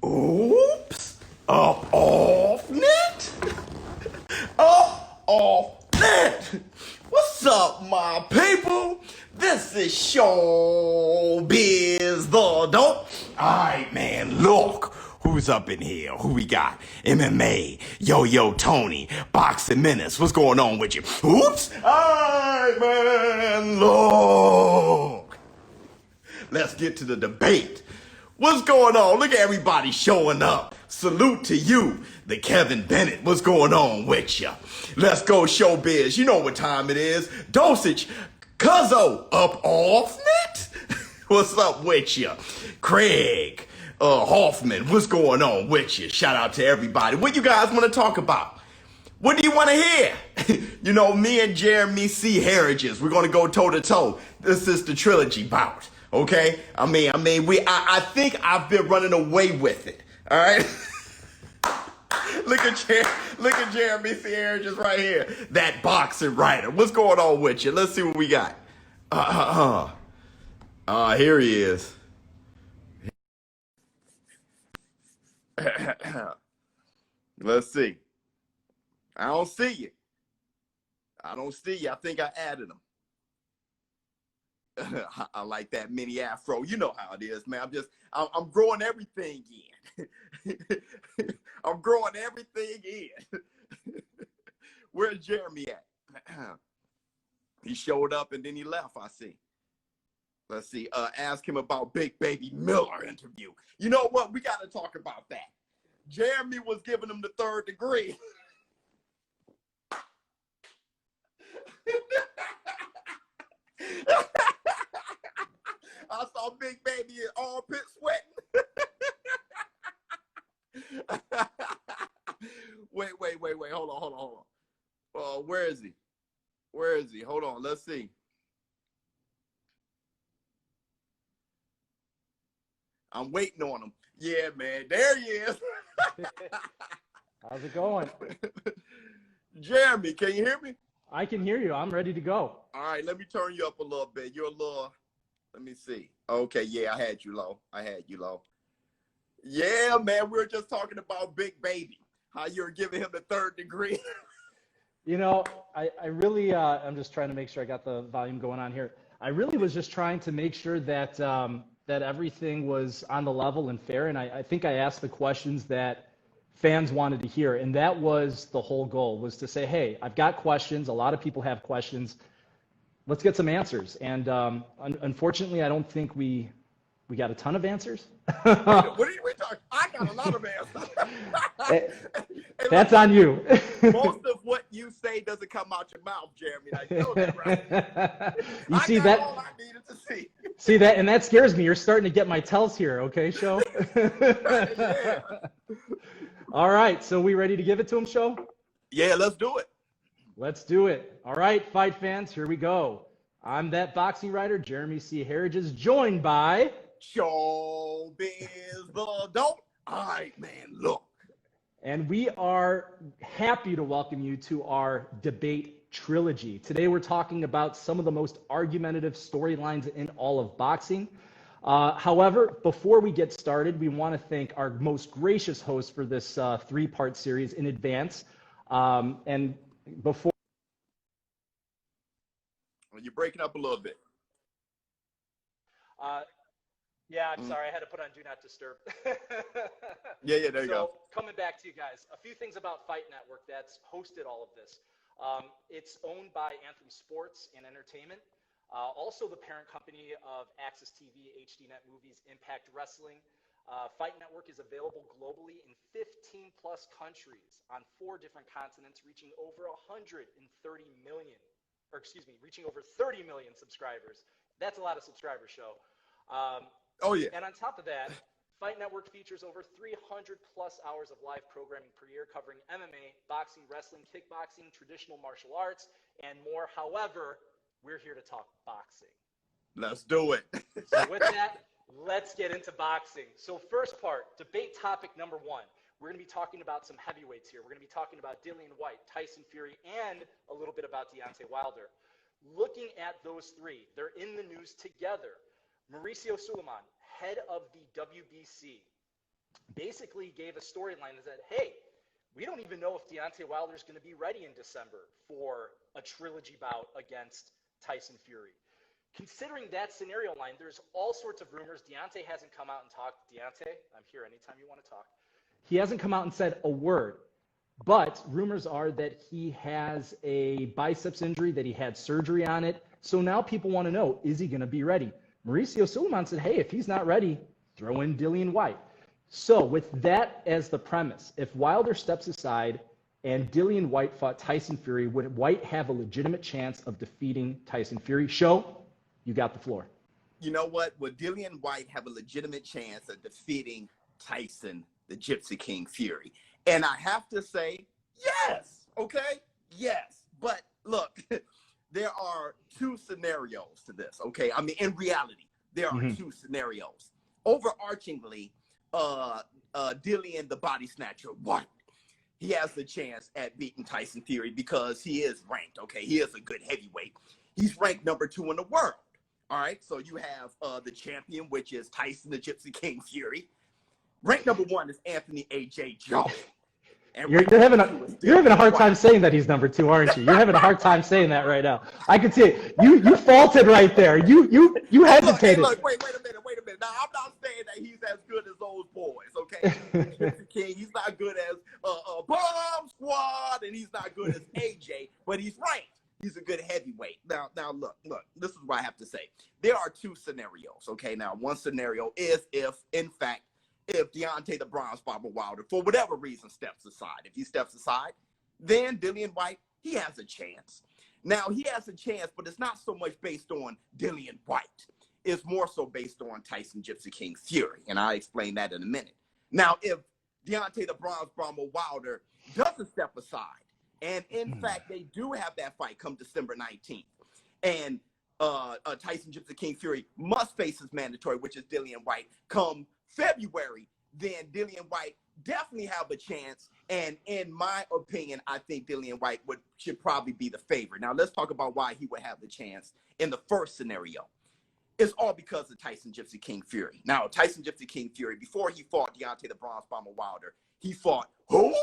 Oops. Up off net. Up off net. What's up, my people? This is Showbizz the Dope. Alright, man, look. Who's up in here? Who we got? MMA, Yo-Yo Tony, Boxing Menace. What's going on with you? Oops. Alright, man, look. Let's get to the debate. What's going on? Look at everybody showing up. Salute to you, the Kevin Bennett. What's going on with you? Let's go, Showbiz. You know what time it is. Dosage, Cuzzo, up off net. What's up with you? Craig, Hoffman, what's going on with you? Shout out to everybody. What you guys want to talk about? What do you want to hear? You know, me and Jeremy C. Harridges, we're going to go toe-to-toe. This is the trilogy bout. Okay, I think I've been running away with it. All right, look at Jeremy Sierra just right here, that boxing writer. What's going on with you? Let's see what we got. Here he is. Let's see. I don't see you. I think I added him. I like that mini afro. You know how it is, man. I'm growing everything in. I'm growing everything in. Where's Jeremy at? He showed up and then he left, I see. Let's see. Ask him about Big Baby Miller interview. You know what? We got to talk about that. Jeremy was giving him the third degree. I saw Big Baby in armpit sweating. Wait. Hold on. Where is he? Hold on. Let's see. I'm waiting on him. Yeah, man. There he is. How's it going? Jeremy, can you hear me? I can hear you. I'm ready to go. All right, let me turn you up a little bit. You're a little... Let me see. Okay, yeah, I had you low. Yeah, man, we were just talking about Big Baby, how you're giving him the third degree. You know, I really, I'm just trying to make sure I got the volume going on here. I really was just trying to make sure that that everything was on the level and fair, and I think I asked the questions that fans wanted to hear, and that was the whole goal, was to say, hey, I've got questions. A lot of people have questions. Let's get some answers. And unfortunately, I don't think we got a ton of answers. What are we talking? I got a lot of answers. That's on you. Most of what you say doesn't come out your mouth, Jeremy. I know that, right? You see that? All I needed to see. See that, and that scares me. You're starting to get my tells here, okay, Show? Yeah. All right, so we ready to give it to him, Show? Yeah, let's do it. Let's do it. All right, fight fans, here we go. I'm that boxing writer, Jeremy C. Harridges, joined by... Showbiz the Dope. All right, man, look. And we are happy to welcome you to our debate trilogy. Today we're talking about some of the most argumentative storylines in all of boxing. However, before we get started, we want to thank our most gracious host for this three-part series in advance. And before... You're breaking up a little bit. Yeah, I'm sorry. I had to put on Do Not Disturb. Yeah, there you go. So, coming back to you guys, a few things about Fight Network that's hosted all of this. It's owned by Anthem Sports and Entertainment. Also the parent company of Access TV, HDNet Movies, Impact Wrestling. Fight Network is available globally in 15 plus countries on 4 different continents, reaching over 30 million subscribers. That's a lot of subscribers, Show. Oh, yeah. And on top of that, Fight Network features over 300 plus hours of live programming per year covering MMA, boxing, wrestling, kickboxing, traditional martial arts, and more. However, we're here to talk boxing. Let's do it. So with that, let's get into boxing. So first part, debate topic number 1. We're going to be talking about some heavyweights here. We're going to be talking about Dillian Whyte, Tyson Fury, and a little bit about Deontay Wilder. Looking at those 3, they're in the news together. Mauricio Sulaiman, head of the WBC, basically gave a storyline that said, hey, we don't even know if Deontay Wilder is going to be ready in December for a trilogy bout against Tyson Fury. Considering that scenario line, there's all sorts of rumors. Deontay hasn't come out and talked. Deontay, I'm here anytime you want to talk. He hasn't come out and said a word. But rumors are that he has a biceps injury, that he had surgery on it. So now people want to know, is he going to be ready? Mauricio Suleiman said, hey, if he's not ready, throw in Dillian Whyte. So with that as the premise, if Wilder steps aside and Dillian Whyte fought Tyson Fury, would Whyte have a legitimate chance of defeating Tyson Fury? Show, you got the floor. You know what? Would Dillian Whyte have a legitimate chance of defeating Tyson, the Gypsy King Fury? And I have to say, yes, okay? Yes. But look, there are two scenarios to this, okay? I mean, in reality, there are two scenarios. Overarchingly, Dillian, the body snatcher, Whyte, he has the chance at beating Tyson Fury because he is ranked, okay? He is a good heavyweight. He's ranked number 2 in the world, all right? So you have the champion, which is Tyson, the Gypsy King Fury. Ranked number 1 is Anthony A.J. Jones. You're having a hard time saying that he's number 2, aren't you? You're having a hard time saying that right now. I can see it. You faulted right there. You hesitated. Look, wait a minute. Now I'm not saying that he's as good as those boys, okay? Gypsy King, he's not good as Bomb Squad, and he's not good as AJ, but he's ranked. He's a good heavyweight. Now look. This is what I have to say. There are two scenarios, okay? Now, one scenario is if Deontay the Bronze Bomber Wilder, for whatever reason, steps aside. If he steps aside, then Dillian Whyte, he has a chance. Now, he has a chance, but it's not so much based on Dillian Whyte. It's more so based on Tyson Gypsy King Fury, and I'll explain that in a minute. Now, if Deontay the Bronze Bomber Wilder doesn't step aside, and in fact, they do have that fight come December 19th, and Tyson Gypsy King Fury must face his mandatory, which is Dillian Whyte, come February, then Dillian Whyte definitely have a chance. And in my opinion, I think Dillian Whyte should probably be the favorite. Now, let's talk about why he would have the chance in the first scenario. It's all because of Tyson Gypsy King Fury. Now, Tyson Gypsy King Fury, before he fought Deontay the Bronze Bomber Wilder, he fought who?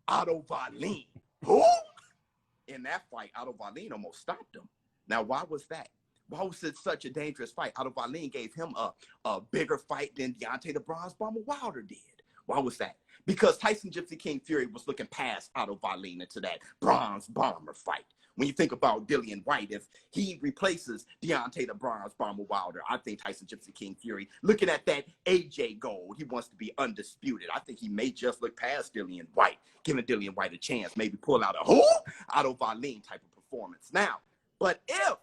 Otto Wallin. Who? In that fight, Otto Wallin almost stopped him. Now, why was that? Why was it such a dangerous fight? Otto Wallin gave him a bigger fight than Deontay the Bronze Bomber Wilder did. Why was that? Because Tyson Gypsy King Fury was looking past Otto Wallin into that Bronze Bomber fight. When you think about Dillian Whyte, if he replaces Deontay the Bronze Bomber Wilder, I think Tyson Gypsy King Fury, looking at that AJ gold, he wants to be undisputed. I think he may just look past Dillian Whyte, giving Dillian Whyte a chance, maybe pull out a Otto Wallin type of performance. Now, but if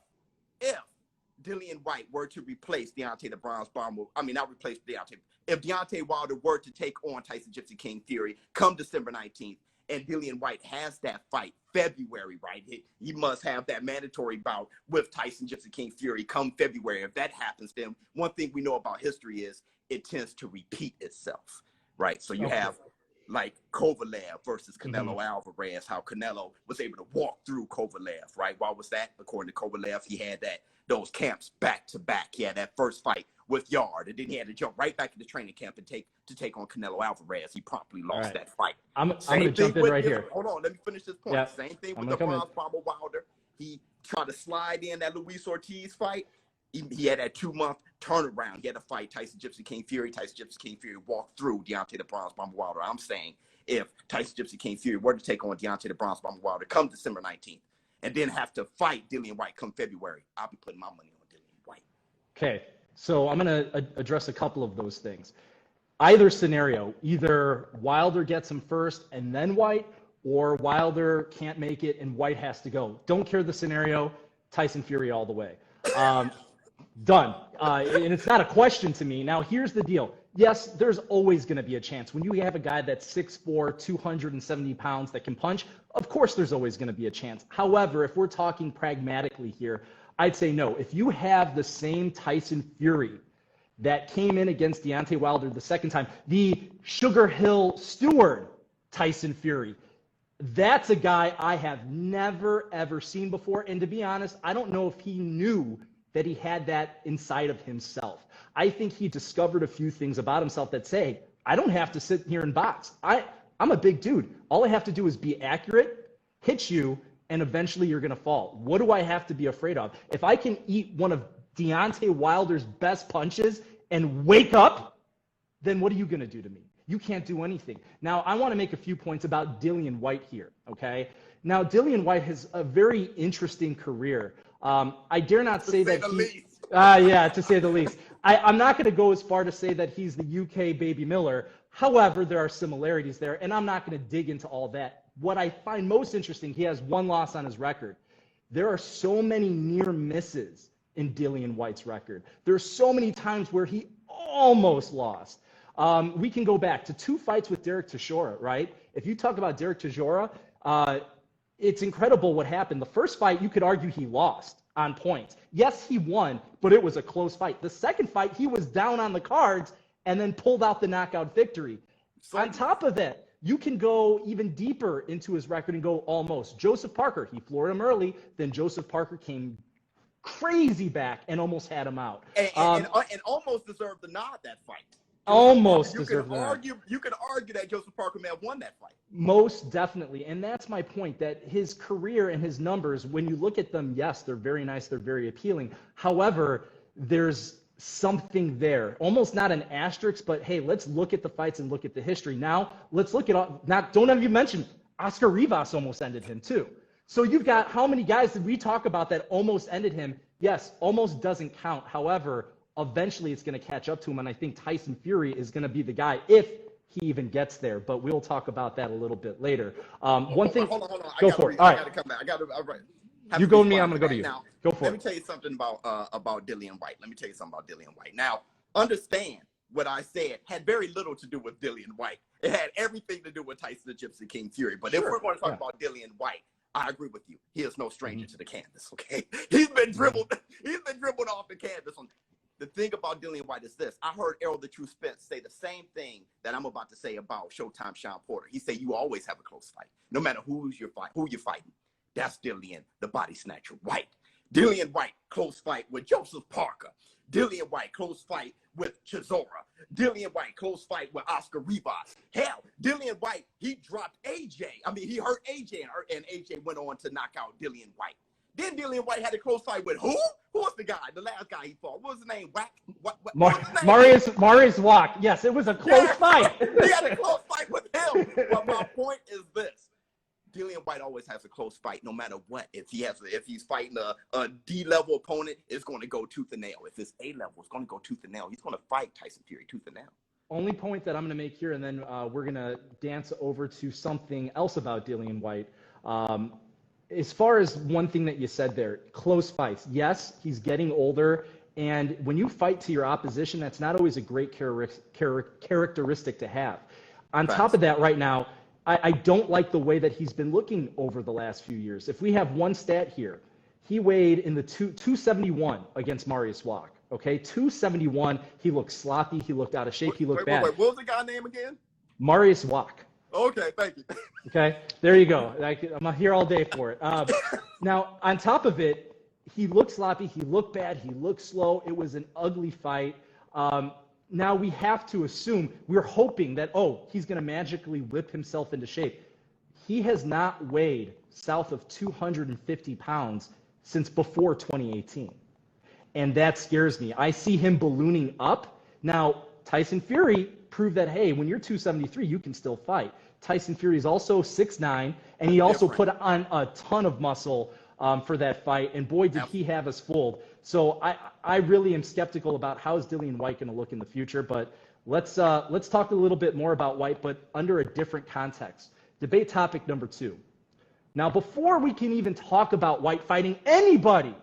Dillian Whyte were to replace Deontay the Bronze Bomber, not replace Deontay, if Deontay Wilder were to take on Tyson Gypsy King Fury come December 19th, and Dillian Whyte has that fight February, right? He must have that mandatory bout with Tyson Gypsy King Fury come February. If that happens, then one thing we know about history is it tends to repeat itself, right? So you have like Kovalev versus Canelo Alvarez, how Canelo was able to walk through Kovalev, right? Why was that? According to Kovalev, he had those camps back to back. He had that first fight with Yard, and then he had to jump right back into training camp and take on Canelo Alvarez. He promptly lost that fight. I'm going to jump in right here. Hold on, let me finish this point. Yeah. Same thing with the Bronze Bomber Wilder. He tried to slide in that Luis Ortiz fight. He had that 2-month turnaround. He had to fight Tyson Gypsy King Fury. Tyson Gypsy King Fury walked through Deontay the Bronze Bomber Wilder. I'm saying if Tyson Gypsy King Fury were to take on Deontay the Bronze Bomber Wilder come December 19th and then have to fight Dillian Whyte come February, I'll be putting my money on Dillian Whyte. Okay. So I'm going to address a couple of those things. Either scenario, either Wilder gets him first and then Whyte, or Wilder can't make it and Whyte has to go. Don't care the scenario, Tyson Fury all the way. Done. And it's not a question to me. Now, here's the deal. Yes, there's always going to be a chance. When you have a guy that's 6'4", 270 pounds that can punch, of course there's always going to be a chance. However, if we're talking pragmatically here, I'd say no. If you have the same Tyson Fury that came in against Deontay Wilder the second time, the Sugar Hill Steward Tyson Fury, that's a guy I have never, ever seen before. And to be honest, I don't know if he knew that he had that inside of himself. I think he discovered a few things about himself that say, I don't have to sit here and box. I'm a big dude. All I have to do is be accurate, hit you, and eventually you're going to fall. What do I have to be afraid of? If I can eat one of Deontay Wilder's best punches and wake up, then what are you going to do to me? You can't do anything. Now, I want to make a few points about Dillian Whyte here, okay? Now, Dillian Whyte has a very interesting career. I dare not say that he... yeah, to say the least. I'm not going to go as far to say that he's the UK Baby Miller. However, there are similarities there, and I'm not going to dig into all that. What I find most interesting, he has one loss on his record. There are so many near misses in Dillian Whyte's record. There's so many times where he almost lost. We can go back to 2 fights with Derek Chisora, right? If you talk about Derek Chisora, it's incredible what happened. The first fight, you could argue he lost on points. Yes, he won, but it was a close fight. The second fight, he was down on the cards and then pulled out the knockout victory. On top of that, you can go even deeper into his record and go almost. Joseph Parker, he floored him early, then Joseph Parker came crazy back and almost had him out. And almost deserved the nod that fight. Almost you deserved can the argue, nod. You can argue that Joseph Parker may have won that fight. Most definitely. And that's my point, that his career and his numbers, when you look at them, yes, they're very nice, they're very appealing. However, there's something there, almost not an asterisk, but hey, let's look at the fights and look at the history. Now, let's look at, don't have you mentioned, Oscar Rivas almost ended him too. So you've got, how many guys did we talk about that almost ended him? Yes, almost doesn't count. However, eventually it's going to catch up to him, and I think Tyson Fury is going to be the guy if he even gets there, but we'll talk about that a little bit later. One thing. Hold on. Go for it. All right. I got to come back. All right. You go to me, I'm going to go to you. Now, go for it. Let me tell you something about Dillian Whyte. Now, understand what I said had very little to do with Dillian Whyte. It had everything to do with Tyson the Gypsy King Fury. But if we're going to talk about Dillian Whyte, I agree with you. He is no stranger to the canvas, okay? He's been dribbled off the canvas. The thing about Dillian Whyte is this. I heard Errol the True Spence say the same thing that I'm about to say about Showtime Sean Porter. He said you always have a close fight, no matter who you're fighting. That's Dillian, the body snatcher, Whyte. Dillian Whyte, close fight with Joseph Parker. Dillian Whyte, close fight with Chisora. Dillian Whyte, close fight with Oscar Rivas. Hell, Dillian Whyte, he dropped AJ. I mean, he hurt AJ, and AJ went on to knock out Dillian Whyte. Then Dillian Whyte had a close fight with who? Who was the guy? The last guy he fought. What was his name? Marius Wack. Yes, it was a close fight. He had a close fight with him. But my point is this. Dillian Whyte always has a close fight, no matter what. If he's fighting a D-level opponent, it's going to go tooth and nail. If it's A-level, it's going to go tooth and nail. He's going to fight Tyson Fury tooth and nail. Only point that I'm going to make here, and then we're going to dance over to something else about Dillian Whyte. As far as one thing that you said there, close fights. Yes, he's getting older, and when you fight to your opposition, that's not always a great characteristic to have. On top of that, right now, I don't like the way that he's been looking over the last few years. If we have one stat here, he weighed in the 271 against Marius Wack. Okay, 271. He looked sloppy. He looked out of shape. He looked bad. Wait, what was the guy's name again? Marius Wack. Okay, thank you. Okay, there you go. I'm here all day for it. Now, on top of it, he looked sloppy. He looked bad. He looked slow. It was an ugly fight. Now we have to assume, we're hoping that, he's going to magically whip himself into shape. He has not weighed south of 250 pounds since before 2018. And that scares me. I see him ballooning up. Now, Tyson Fury proved that, hey, when you're 273, you can still fight. Tyson Fury is also 6'9", and he also put on a ton of muscle for that fight. And boy, did he have us fooled. So I really am skeptical about how is Dillian Whyte going to look in the future. But let's talk a little bit more about Whyte, but under a different context. Debate topic number 2. Now, before we can even talk about Whyte fighting anybody,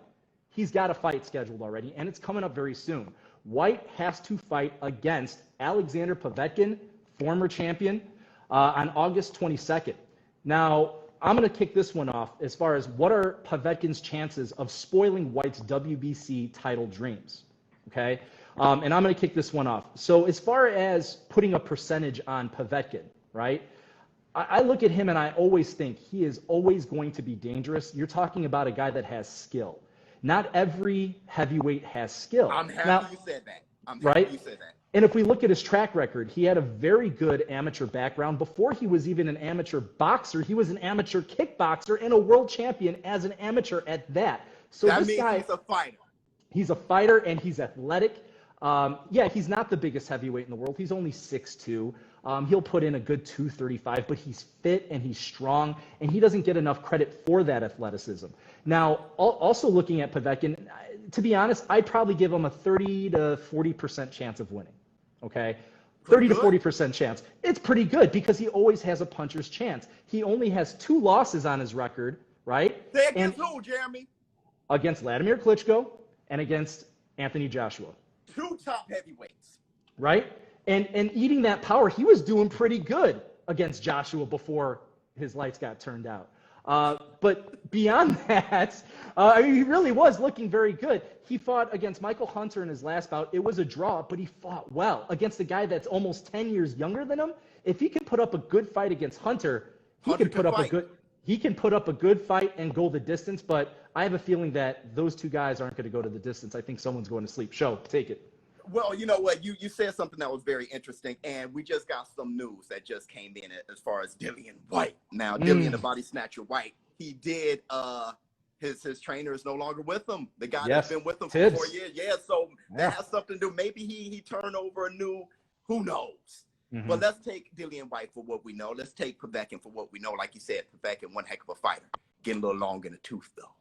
he's got a fight scheduled already, and it's coming up very soon. Whyte has to fight against Alexander Povetkin, former champion, on August 22nd. Now, I'm going to kick this one off as far as what are Povetkin's chances of spoiling Whyte's WBC title dreams, okay? And I'm going to kick this one off. So as far as putting a percentage on Povetkin, right, I look at him and I always think he is always going to be dangerous. You're talking about a guy that has skill. Not every heavyweight has skill. I'm happy you said that. I'm right? happy you said that. And if we look at his track record, he had a very good amateur background. Before he was even an amateur boxer, he was an amateur kickboxer and a world champion as an amateur at that. So That this means guy, he's a fighter. he's a fighter and he's athletic. Yeah, he's not the biggest heavyweight in the world. He's only 6'2". He'll put in a good 235, but he's fit and he's strong, and he doesn't get enough credit for that athleticism. Now, also looking at Povetkin, to be honest, I'd probably give him a 30 to 40% chance of winning. Okay? 30 to 40% chance. It's pretty good because he always has a puncher's chance. He only has 2 losses on his record, right? Say against who, Jeremy? Against Vladimir Klitschko and against Anthony Joshua. 2 top heavyweights. Right? And eating that power, he was doing pretty good against Joshua before his lights got turned out. But beyond that, I mean, he really was looking very good. He fought against Michael Hunter in his last bout. It was a draw, but he fought well against a guy that's almost 10 years younger than him. If he can put up a good fight against Hunter, he can put up a good fight and go the distance. But I have a feeling that those 2 guys aren't going to go to the distance. I think someone's going to sleep. Show, take it. Well, you know what? You said something that was very interesting, and we just got some news that just came in as far as Dillian Whyte. Now, Dillian, the body snatcher Whyte, he did his trainer is no longer with him. The guy that's been with him for 4 years. Yeah, so that has something to do. Maybe he turned over a new, who knows? But let's take Dillian Whyte for what we know. Let's take Povetkin for what we know. Like you said, Povetkin, one heck of a fighter. Getting a little long in the tooth, though.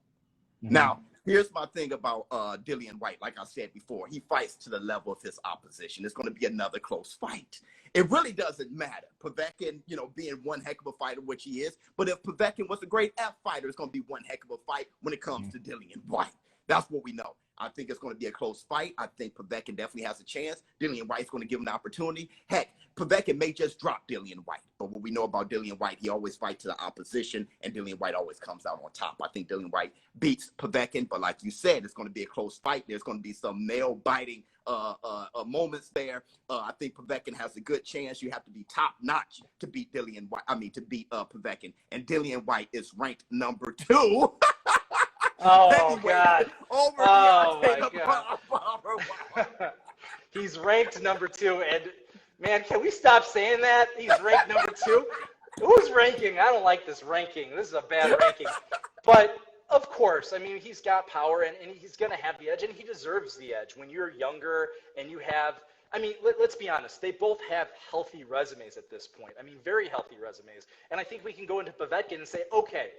Now, here's my thing about Dillian Whyte. Like I said before, he fights to the level of his opposition. It's going to be another close fight. It really doesn't matter. Povetkin, you know, being one heck of a fighter, which he is. But if Povetkin was a great F fighter, it's going to be one heck of a fight when it comes to Dillian Whyte. That's what we know. I think it's going to be a close fight. I think Povetkin definitely has a chance. Dillian Whyte's going to give him an opportunity. Heck, Povetkin may just drop Dillian Whyte. But what we know about Dillian Whyte, he always fights to the opposition, and Dillian Whyte always comes out on top. I think Dillian Whyte beats Povetkin, but like you said, it's going to be a close fight. There's going to be some nail-biting moments there. I think Povetkin has a good chance. You have to be top-notch to beat Dillian Whyte. I mean, to beat Povetkin. And Dillian Whyte is ranked number 2. Oh, God. Over my God. He's ranked number 2. And, man, can we stop saying that? He's ranked number 2. Who's ranking? I don't like this ranking. This is a bad ranking. But, of course, I mean, he's got power, and he's going to have the edge, and he deserves the edge. When you're younger and you have – I mean, let's be honest. They both have healthy resumes at this point. I mean, very healthy resumes. And I think we can go into Povetkin and say, okay,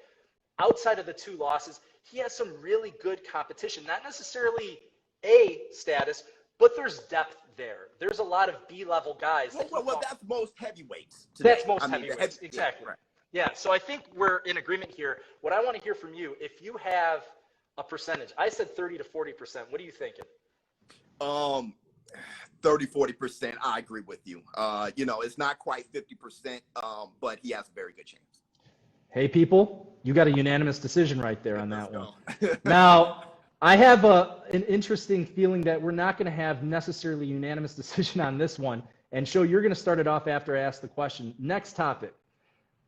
outside of the 2 losses, he has some really good competition. Not necessarily A status, but there's depth there. There's a lot of B-level guys. Well, that's most heavyweights today. That's most heavyweights, exactly. Yeah, so I think we're in agreement here. What I want to hear from you, if you have a percentage, I said 30 to 40%. What are you thinking? 30, 40%. I agree with you. You know, it's not quite 50%, but he has a very good chance. Hey, people, you got a unanimous decision right there on that one. Now, I have an interesting feeling that we're not going to have necessarily unanimous decision on this one. And Show, you're going to start it off after I ask the question. Next topic.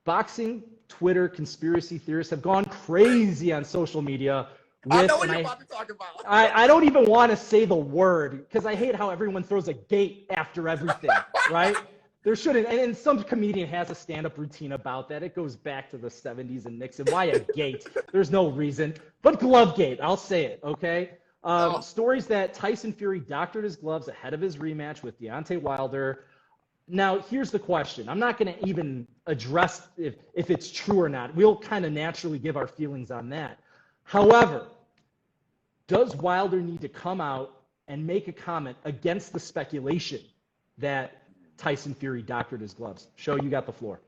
Boxing, Twitter, conspiracy theorists have gone crazy on social media. I know what you're about to talk about. I don't even want to say the word because I hate how everyone throws a gate after everything, right? There shouldn't, and some comedian has a stand-up routine about that. It goes back to the 70s and Nixon. Why a gate? There's no reason. But glove gate, I'll say it, okay? Stories that Tyson Fury doctored his gloves ahead of his rematch with Deontay Wilder. Now, here's the question. I'm not going to even address if it's true or not. We'll kind of naturally give our feelings on that. However, does Wilder need to come out and make a comment against the speculation that Tyson Fury doctored his gloves? Show, you got the floor.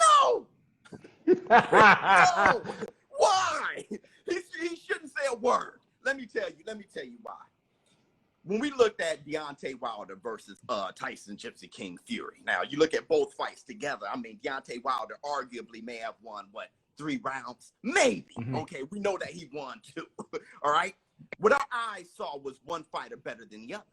No! No! Why? He shouldn't say a word. Let me tell you why. When we looked at Deontay Wilder versus Tyson Gypsy King Fury, now you look at both fights together. I mean, Deontay Wilder arguably may have won, 3 rounds? Maybe. Okay, we know that he won 2. All right? What our eyes saw was one fighter better than the other.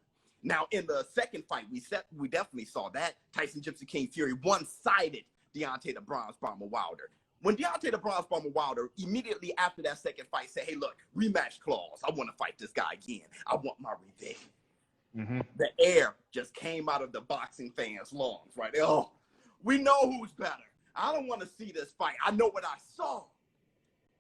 Now, in the second fight, we definitely saw that. Tyson Gypsy King Fury one-sided Deontay the Bronze Bomber Wilder. When Deontay the Bronze Bomber Wilder, immediately after that second fight, said, hey, look, rematch clause. I want to fight this guy again. I want my revenge. the air just came out of the boxing fans' lungs, right? Oh, we know who's better. I don't want to see this fight. I know what I saw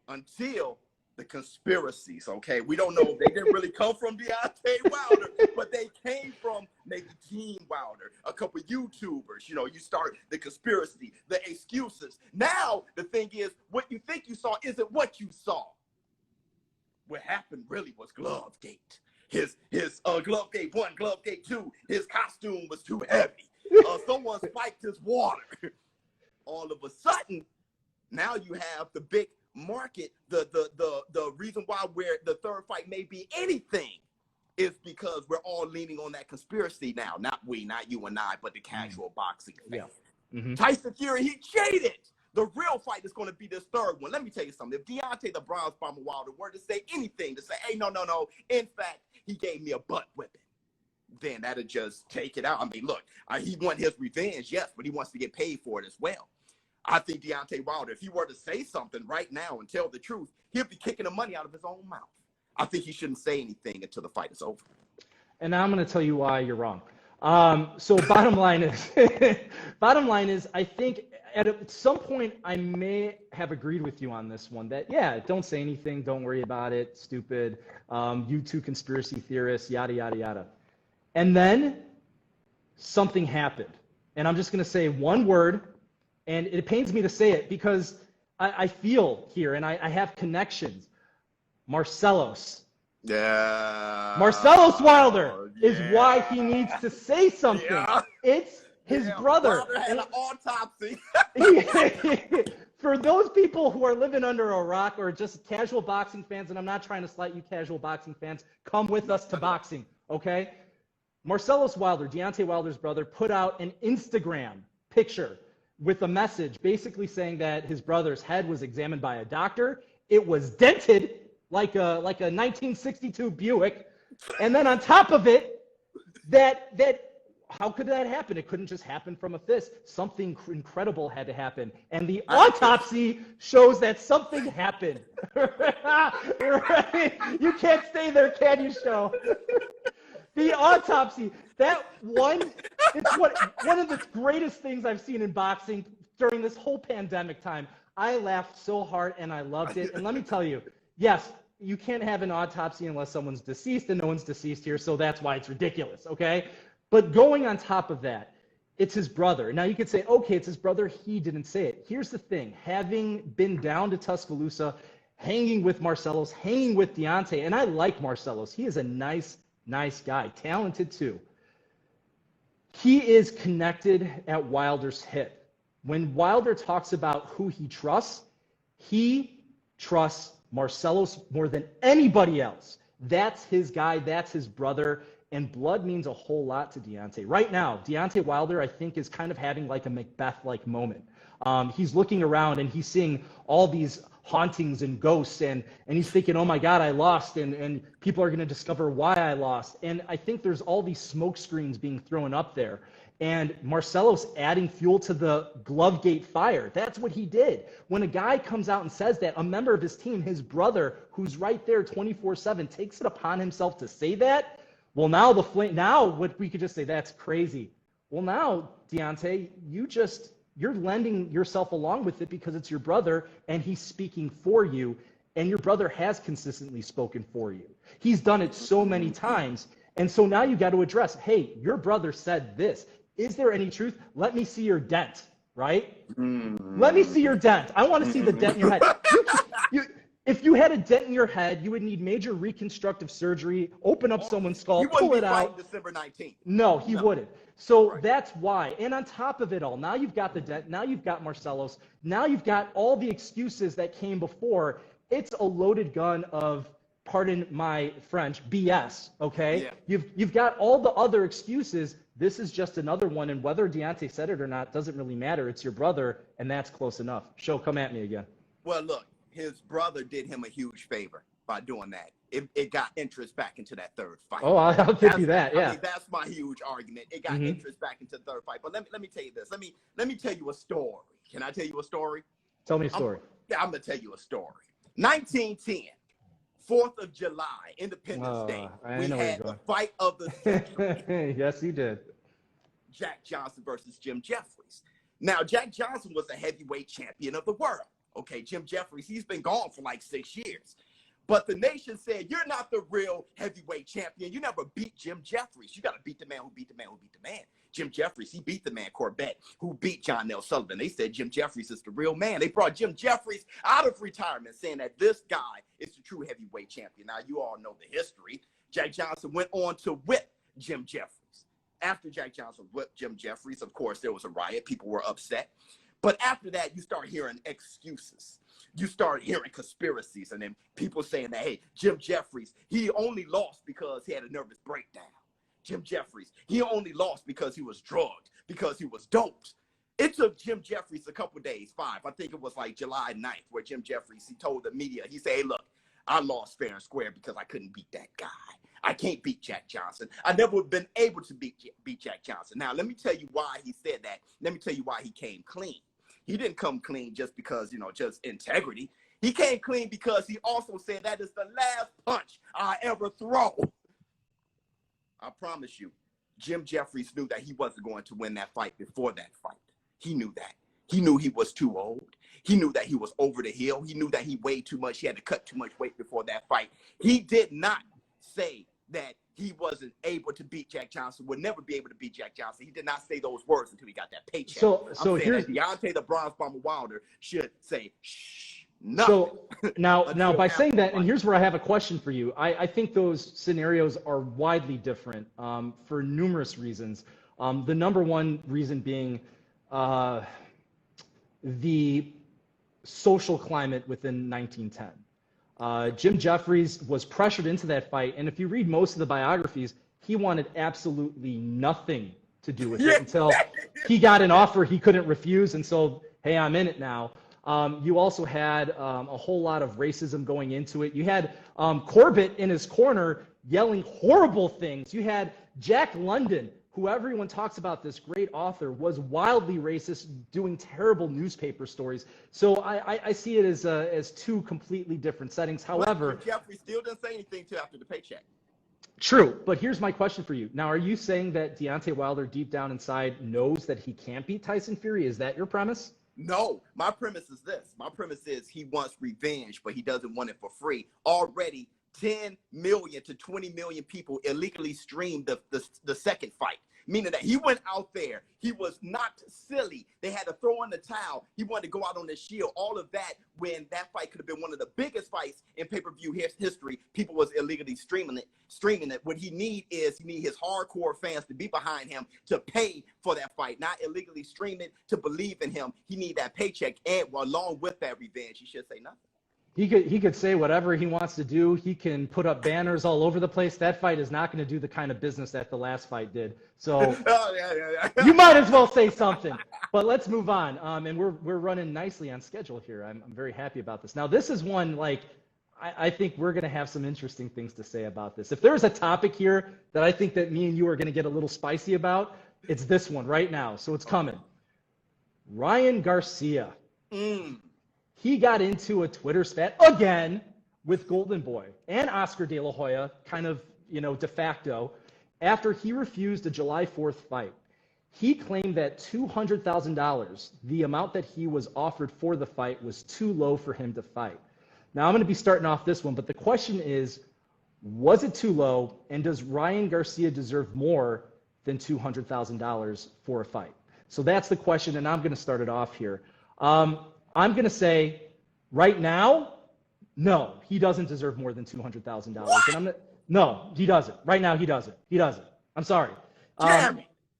until the conspiracies, okay? We don't know. They didn't really come from Deontay Wilder, but they came from maybe Team Wilder, a couple YouTubers. You know, you start the conspiracy, the excuses. Now, the thing is, what you think you saw isn't what you saw. What happened really was Glovegate. His Glovegate 1, Glovegate 2, his costume was too heavy. Someone spiked his water. All of a sudden, now you have the big market. The reason why the third fight may be anything is because we're all leaning on that conspiracy now. Not we, not you and I, but the casual boxing fan. Yeah. Tyson Fury, he cheated. The real fight is going to be this third one. Let me tell you something. If Deontay the Bronze Bomber Wilder were to say anything, to say, hey, no, in fact, he gave me a butt whipping, then that'll just take it out. I mean, look, he want his revenge, yes, but he wants to get paid for it as well. I think Deontay Wilder, if he were to say something right now and tell the truth, he'll be kicking the money out of his own mouth. I think he shouldn't say anything until the fight is over. And now I'm going to tell you why you're wrong. So bottom line is, I think at some point I may have agreed with you on this one that, yeah, don't say anything, don't worry about it, stupid, you two conspiracy theorists, yada, yada, yada. And then something happened. And I'm just going to say one word, and it pains me to say it because I feel here and I have connections. Marcelos. Yeah. Marcelos Wilder is why he needs to say something. Yeah. It's his brother. Wilder had an autopsy. For those people who are living under a rock or just casual boxing fans, and I'm not trying to slight you casual boxing fans, come with us to boxing, okay? Marcelos Wilder, Deontay Wilder's brother, put out an Instagram picture with a message basically saying that his brother's head was examined by a doctor. It was dented like a 1962 Buick. And then on top of it, that how could that happen? It couldn't just happen from a fist. Something incredible had to happen. And the autopsy shows that something happened. Right? You can't stay there, can you, Show? The autopsy, that one, it's one of the greatest things I've seen in boxing during this whole pandemic time. I laughed so hard and I loved it. And let me tell you, yes, you can't have an autopsy unless someone's deceased, and no one's deceased here, so that's why it's ridiculous, okay? But going on top of that, it's his brother. Now you could say, okay, it's his brother, he didn't say it. Here's the thing, having been down to Tuscaloosa, hanging with Marcelos, hanging with Deontay, and I like Marcelos. He is a nice guy, talented too. He is connected at Wilder's hip. When Wilder talks about who he trusts Marcelos more than anybody else. That's his guy, that's his brother, and blood means a whole lot to Deontay. Right now, Deontay Wilder, I think, is kind of having like a Macbeth-like moment. He's looking around and he's seeing all these hauntings and ghosts, and he's thinking, oh my God, I lost, and people are going to discover why I lost. And I think there's all these smoke screens being thrown up there. And Marcelos adding fuel to the Glovegate fire. That's what he did. When a guy comes out and says that, a member of his team, his brother, who's right there 24/7, takes it upon himself to say that, well, now what we could just say, that's crazy. Well, now, Deontay, you're lending yourself along with it because it's your brother and he's speaking for you, and your brother has consistently spoken for you. He's done it so many times. And so now you got to address, hey, your brother said this. Is there any truth? Let me see your dent, right? Let me see your dent. I want to see the dent in your head. If you had a dent in your head, you would need major reconstructive surgery, open up someone's skull, pull it out. December 19th. No, he wouldn't. So that's why. And on top of it all, now you've got the dent, now you've got Marcelos, now you've got all the excuses that came before. It's a loaded gun of, pardon my French, BS, okay? Yeah. You've got all the other excuses. This is just another one, and whether Deontay said it or not doesn't really matter. It's your brother, and that's close enough. Show, come at me again. Well, look, his brother did him a huge favor by doing that. It got interest back into that third fight. Oh, I'll give you that, yeah. I mean, that's my huge argument. It got interest back into the third fight. But let me tell you this. Let me tell you a story. Can I tell you a story? Tell me a story. I'm going to tell you a story. 1910. 4th of July, Independence Day. I We know where had you're the going. fight of the century. Yes, you did. Jack Johnson versus Jim Jeffries. Now, Jack Johnson was the heavyweight champion of the world. Okay, Jim Jeffries, he's been gone for like 6 years. But the nation said, you're not the real heavyweight champion. You never beat Jim Jeffries. You got to beat the man who beat the man who beat the man. Jim Jeffries, he beat the man, Corbett, who beat John L. Sullivan. They said Jim Jeffries is the real man. They brought Jim Jeffries out of retirement, saying that this guy is the true heavyweight champion. Now, you all know the history. Jack Johnson went on to whip Jim Jeffries. After Jack Johnson whipped Jim Jeffries, of course, there was a riot. People were upset. But after that, you start hearing excuses. You start hearing conspiracies, and then people saying that, hey, Jim Jeffries, he only lost because he had a nervous breakdown. Jim Jeffries, he only lost because he was drugged, because he was doped. It took Jim Jeffries a couple days, 5. I think it was like July 9th, where Jim Jeffries, he told the media, he said, hey, look, I lost fair and square because I couldn't beat that guy. I can't beat Jack Johnson. I never been able to beat Jack Johnson. Now, let me tell you why he said that. Let me tell you why he came clean. He didn't come clean just because, just integrity. He came clean because he also said that is the last punch I ever throw. I promise you, Jim Jeffries knew that he wasn't going to win that fight before that fight. He knew that. He knew he was too old. He knew that he was over the hill. He knew that he weighed too much. He had to cut too much weight before that fight. He did not say that he wasn't able to beat Jack Johnson, would never be able to beat Jack Johnson. He did not say those words until he got that paycheck. So here's Deontay the Bronze Bomber Wilder should say, shh, nothing. So now by saying that, and here's where I have a question for you. I think those scenarios are widely different for numerous reasons. The number one reason being the social climate within 1910. Jim Jeffries was pressured into that fight, and if you read most of the biographies, he wanted absolutely nothing to do with it until he got an offer he couldn't refuse, and so, hey, I'm in it now. You also had a whole lot of racism going into it. You had Corbett in his corner yelling horrible things. You had Jack London, who everyone talks about, this great author, was wildly racist, doing terrible newspaper stories. So I see it as two completely different settings. However, Jeffrey still didn't say anything till after the paycheck. True, but here's my question for you. Now, are you saying that Deontay Wilder deep down inside knows that he can't beat Tyson Fury? Is that your premise? No, my premise is this. My premise is he wants revenge, but he doesn't want it for free. Already 10 million to 20 million people illegally streamed the second fight, meaning that he went out there. He was not silly. They had to throw in the towel. He wanted to go out on the shield. All of that, when that fight could have been one of the biggest fights in pay-per-view history, people was illegally streaming it. What he need his hardcore fans to be behind him to pay for that fight, not illegally stream it, to believe in him. He need that paycheck, and along with that revenge, he should say nothing. He could say whatever he wants to do. He can put up banners all over the place. That fight is not going to do the kind of business that the last fight did. So you might as well say something. But let's move on. And we're running nicely on schedule here. I'm very happy about this. Now, this is one, like, I think we're going to have some interesting things to say about this. If there's a topic here that I think that me and you are going to get a little spicy about, it's this one right now. So it's coming. Ryan Garcia. He got into a Twitter spat again with Golden Boy and Oscar De La Hoya, kind of, de facto, after he refused a July 4th fight. He claimed that $200,000, the amount that he was offered for the fight, was too low for him to fight. Now, I'm going to be starting off this one, but the question is, was it too low, and does Ryan Garcia deserve more than $200,000 for a fight? So that's the question, and I'm going to start it off here. I'm going to say right now, no, he doesn't deserve more than $200,000. No, he doesn't. Right now, he doesn't. He doesn't. I'm sorry.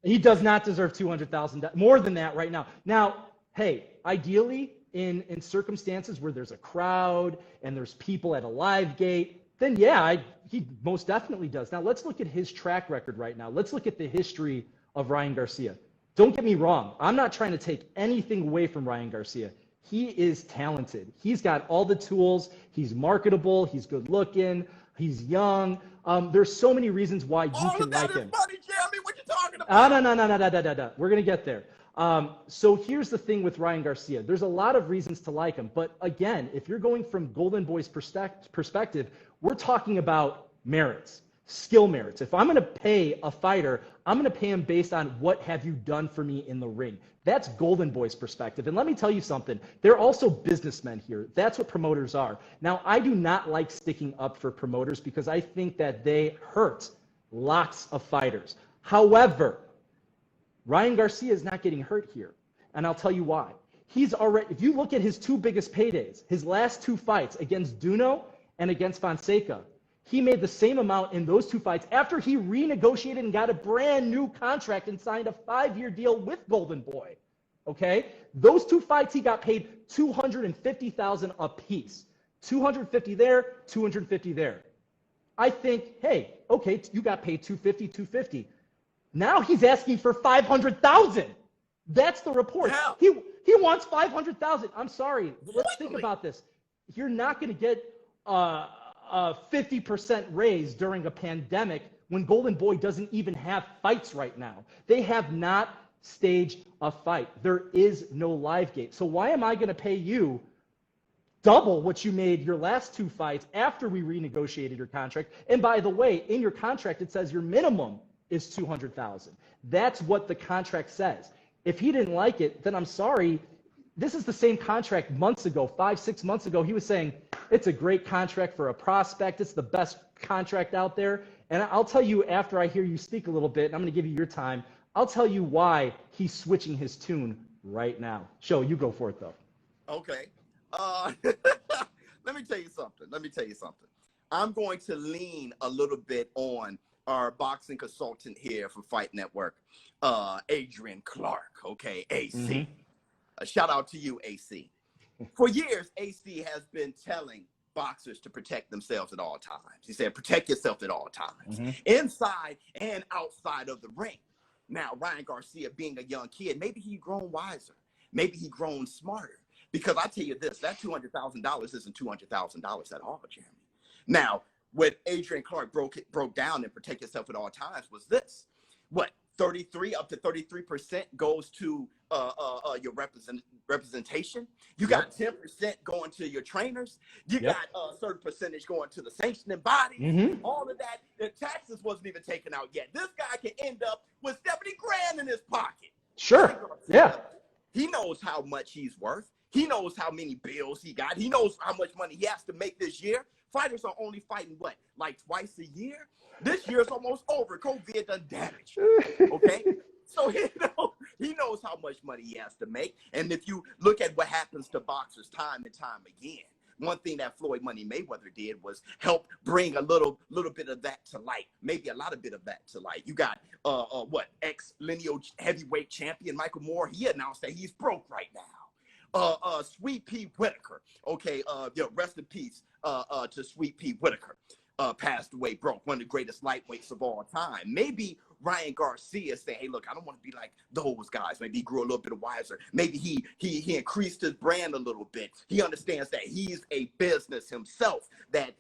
He does not deserve $200,000, more than that right now. Now, hey, ideally, in circumstances where there's a crowd and there's people at a live gate, then yeah, he most definitely does. Now, let's look at his track record right now. Let's look at the history of Ryan Garcia. Don't get me wrong. I'm not trying to take anything away from Ryan Garcia. He is talented. He's got all the tools. He's marketable. He's good looking. He's young. There's so many reasons why you can like him. Money, Jeremy. What you talking about? No. We're going to get there. So here's the thing with Ryan Garcia. There's a lot of reasons to like him. But again, if you're going from Golden Boy's perspective, We're talking about merits, skill merits. If I'm going to pay a fighter, I'm going to pay him based on what have you done for me in the ring. That's Golden Boy's perspective. And let me tell you something. They're also businessmen here. That's what promoters are. Now, I do not like sticking up for promoters because I think that they hurt lots of fighters. However, Ryan Garcia is not getting hurt here. And I'll tell you why. He's already, if you look at his two biggest paydays, his last two fights against Duno and against Fonseca, he made the same amount in those two fights after he renegotiated and got a brand new contract and signed a 5-year deal with Golden Boy. Okay? Those two fights, he got paid $250,000 apiece. 250 there, 250 there. I think, hey, okay, you got paid 250. Now he's asking for 500,000. That's the report. How? He wants 500,000. I'm sorry. Let's think about this. You're not going to get a 50% raise during a pandemic when Golden Boy doesn't even have fights right now. They have not staged a fight. There is no live gate. So why am I going to pay you double what you made your last two fights after we renegotiated your contract? And by the way, in your contract, it says your minimum is 200,000. That's what the contract says. If he didn't like it, then I'm sorry. This is the same contract months ago, 5-6 months ago. He was saying, it's a great contract for a prospect. It's the best contract out there. And I'll tell you after I hear you speak a little bit, and I'm going to give you your time, I'll tell you why he's switching his tune right now. Show, you go for it, though. Okay. Let me tell you something. I'm going to lean a little bit on our boxing consultant here from Fight Network, Adrian Clark, okay, AC. Mm-hmm. A shout out to you, AC. For years, AC has been telling boxers to protect themselves at all times. He said, protect yourself at all times, inside and outside of the ring. Now, Ryan Garcia, being a young kid, maybe he grown wiser. Maybe he grown smarter. Because I tell you this, that $200,000 isn't $200,000 at all, Jeremy. Now, what Adrian Clark broke down and protect yourself at all times was this. What, 33 up to 33% goes to your representation. You got 10% going to your trainers. You got a certain percentage going to the sanctioning body. All of that. The taxes wasn't even taken out yet. This guy can end up with 70 grand in his pocket. Sure. Yeah. He knows how much he's worth. He knows how many bills he got. He knows how much money he has to make this year. Fighters are only fighting, what, like twice a year? This year's almost over. COVID done damage. Okay? So he knows how much money he has to make. And if you look at what happens to boxers time and time again, one thing that Floyd Money Mayweather did was help bring a little bit of that to light, maybe a lot of bit of that to light. You got ex-lineal heavyweight champion Michael Moore. He announced that he's broke right now. Sweet Pea Whitaker, okay, rest in peace to Sweet Pea Whitaker, passed away broke, one of the greatest lightweights of all time. Maybe Ryan Garcia saying, hey, look, I don't want to be like those guys. Maybe he grew a little bit wiser. Maybe he increased his brand a little bit. He understands that he's a business himself, that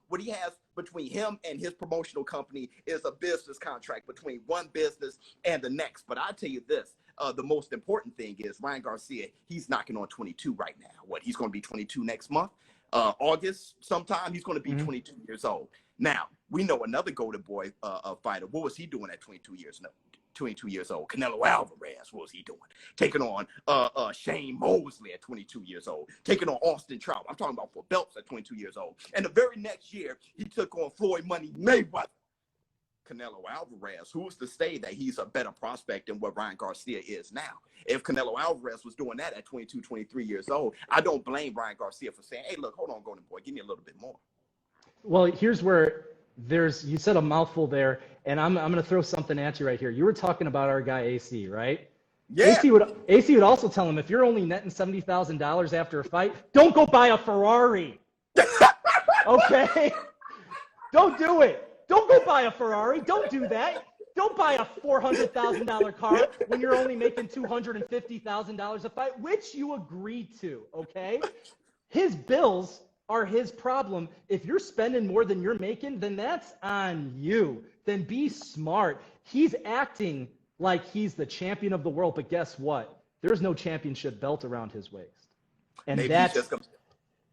what he has between him and his promotional company is a business contract between one business and the next. But I tell you this, the most important thing is Ryan Garcia, he's knocking on 22 right now. What, he's going to be 22 next month? August sometime, he's going to be 22 years old. Now, we know another Golden Boy fighter. What was he doing at 22 years old? Canelo Alvarez, what was he doing? Taking on Shane Mosley at 22 years old. Taking on Austin Trout. I'm talking about for belts at 22 years old. And the very next year, he took on Floyd Money Mayweather. Canelo Alvarez, who's to say that he's a better prospect than what Ryan Garcia is now? If Canelo Alvarez was doing that at 22, 23 years old, I don't blame Ryan Garcia for saying, hey, look, hold on, Golden Boy, give me a little bit more. Well, here's where you said a mouthful there, and I'm going to throw something at you right here. You were talking about our guy AC, right? Yeah. AC would also tell him, if you're only netting $70,000 after a fight, don't go buy a Ferrari. Okay? Don't do it. Don't go buy a Ferrari. Don't do that. Don't buy a $400,000 car when you're only making $250,000 a fight, which you agreed to, okay? His bills are his problem. If you're spending more than you're making, then that's on you. Then be smart. He's acting like he's the champion of the world, but guess what? There's no championship belt around his waist. And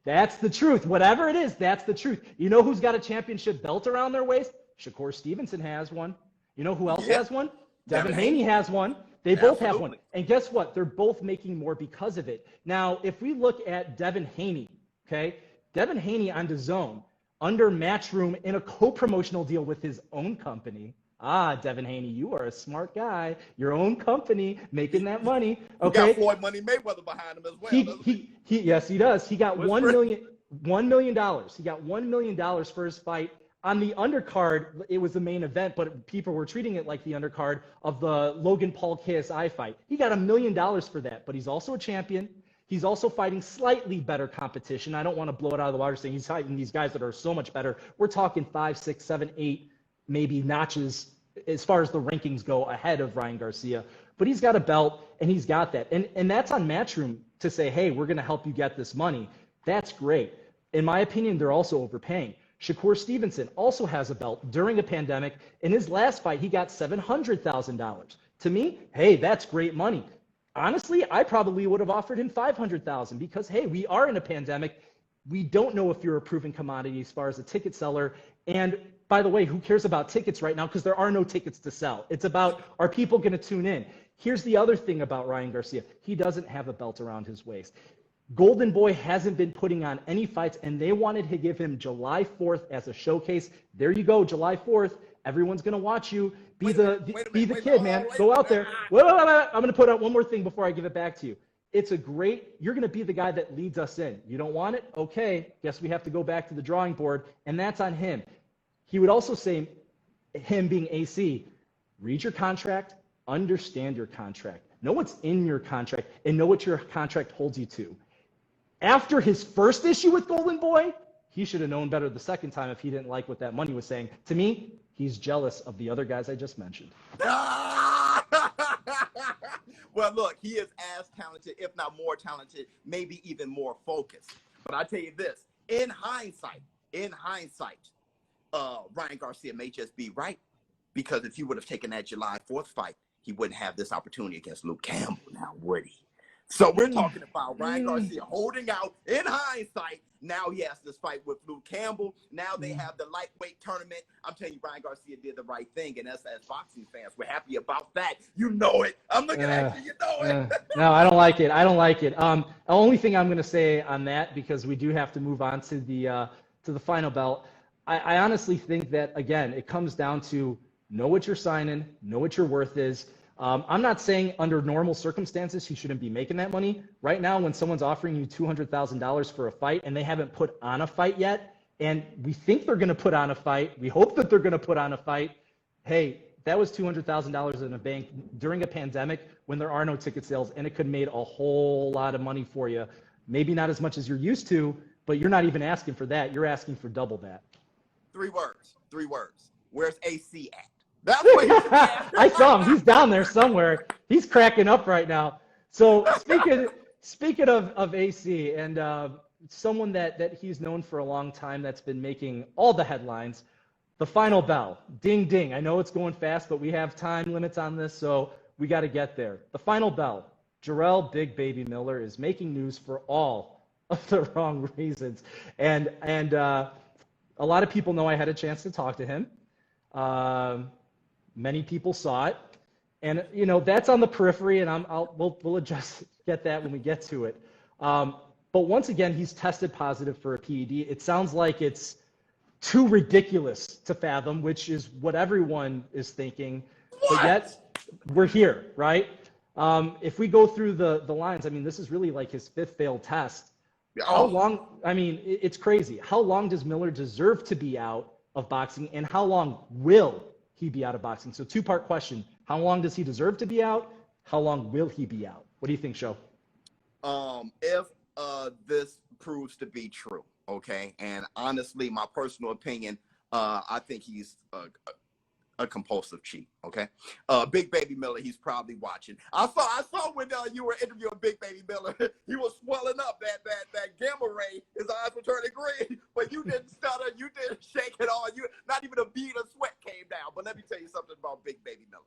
That's the truth. Whatever it is, that's the truth. You know who's got a championship belt around their waist? Shakur Stevenson has one. You know who else has one? Devin Haney has one. They both have one. And guess what? They're both making more because of it. Now, if we look at Devin Haney, okay, Devin Haney on DAZN under Matchroom in a co-promotional deal with his own company. Ah, Devin Haney, you are a smart guy. Your own company making that money. Okay. He got Floyd Money Mayweather behind him as well. Yes, he does. He got $1 million. He got $1 million for his fight. On the undercard, it was the main event, but people were treating it like the undercard of the Logan Paul KSI fight. He got $1 million for that, but he's also a champion. He's also fighting slightly better competition. I don't want to blow it out of the water saying he's fighting these guys that are so much better. We're talking 5, 6, 7, 8, maybe notches as far as the rankings go ahead of Ryan Garcia. But he's got a belt, and he's got that. And that's on Matchroom to say, hey, we're going to help you get this money. That's great. In my opinion, they're also overpaying. Shakur Stevenson also has a belt during a pandemic. In his last fight, he got $700,000. To me, hey, that's great money. Honestly, I probably would have offered him $500,000 because, hey, we are in a pandemic. We don't know if you're a proven commodity as far as a ticket seller. And by the way, who cares about tickets right now? Because there are no tickets to sell. It's about, are people going to tune in? Here's the other thing about Ryan Garcia. He doesn't have a belt around his waist. Golden Boy hasn't been putting on any fights, and they wanted to give him July 4th as a showcase. There you go, July 4th. Everyone's going to watch you. Be the kid, man. Go out there. Wait. I'm going to put out one more thing before I give it back to you. It's a great, you're going to be the guy that leads us in. You don't want it? Okay. Guess we have to go back to the drawing board, and that's on him. He would also say, him being AC, read your contract, understand your contract, know what's in your contract, and know what your contract holds you to. After his first issue with Golden Boy, he should have known better the second time if he didn't like what that money was saying. To me, he's jealous of the other guys I just mentioned. Well, look, he is as talented, if not more talented, maybe even more focused. But I tell you this, in hindsight, Ryan Garcia may just be right, because if he would have taken that July 4th fight, he wouldn't have this opportunity against Luke Campbell now, would he? So we're talking about Ryan Garcia holding out in hindsight. Now he has this fight with Luke Campbell. Now they have the lightweight tournament. I'm telling you, Ryan Garcia did the right thing. And us as boxing fans, we're happy about that. You know it. I'm looking at you. You know it. No, I don't like it. The only thing I'm going to say on that, because we do have to move on to the final belt, I honestly think that, again, it comes down to know what you're signing, know what your worth is. I'm not saying under normal circumstances he shouldn't be making that money. Right now, when someone's offering you $200,000 for a fight and they haven't put on a fight yet, and we think they're going to put on a fight, we hope that they're going to put on a fight, hey, that was $200,000 in a bank during a pandemic when there are no ticket sales, and it could have made a whole lot of money for you. Maybe not as much as you're used to, but you're not even asking for that. You're asking for double that. 3 words. Where's AC at? That's what he's at. I saw him. He's down there somewhere. He's cracking up right now. So speaking of AC and someone that he's known for a long time that's been making all the headlines, the final bell. Ding, ding. I know it's going fast, but we have time limits on this, so we got to get there. The final bell. Jarrell Big Baby Miller is making news for all of the wrong reasons. And a lot of people know I had a chance to talk to him. Many people saw it, and that's on the periphery, and we'll get that when we get to it. But once again, he's tested positive for a PED. It sounds like it's too ridiculous to fathom, which is what everyone is thinking. What? But yet we're here, right? If we go through the lines, I mean, this is really like his 5th failed test. How long? I mean, it's crazy. How long does Miller deserve to be out of boxing, and how long will he be out of boxing? So 2-part question. How long does he deserve to be out? How long will he be out? What do you think, Sho? If this proves to be true, okay, and honestly, my personal opinion, I think he's a compulsive cheat, okay? Big Baby Miller, he's probably watching. I saw when you were interviewing Big Baby Miller, he was swelling up that gamma ray. His eyes were turning green, but you didn't stutter, you didn't shake at all. You not even a bead of sweat came down. But let me tell you something about Big Baby Miller.